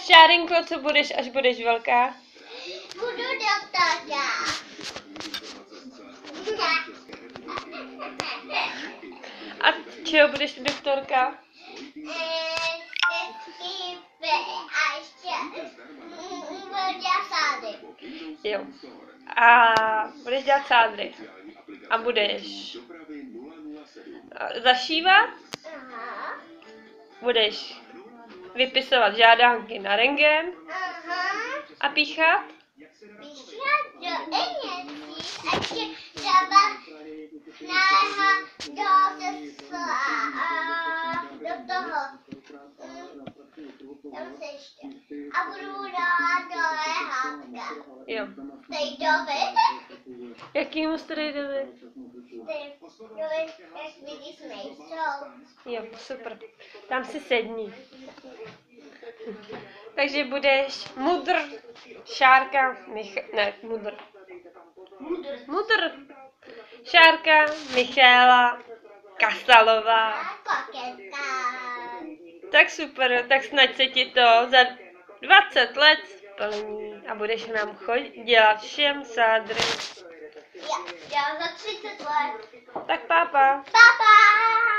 Šárinko, co budeš, až budeš velká? Budu doktorka. A čeho budeš doktorka? A ještě budu dělat sády. Jo. A budeš dělat sádry. A budeš zašívat? Aha. Budeš vypisovat žádánky na rentgen Aha. a píchat? Píšla do Eněcí, ještě třeba do toho. Tam se ještě. A budu dát do lehátka. Jo. Strejdovi? Jakýmu strejdovi? Strejdovi, jak vidíš, nejsou. Jo, super. Tam si sedni. Takže budeš mudr, Šárka, mudr. Šárka, Michála, Kasalová. Koketka. Tak super, tak snad se ti to za 20 let splní a budeš nám dělat všem sádry. Já za 30 let. Tak pápa. Papa!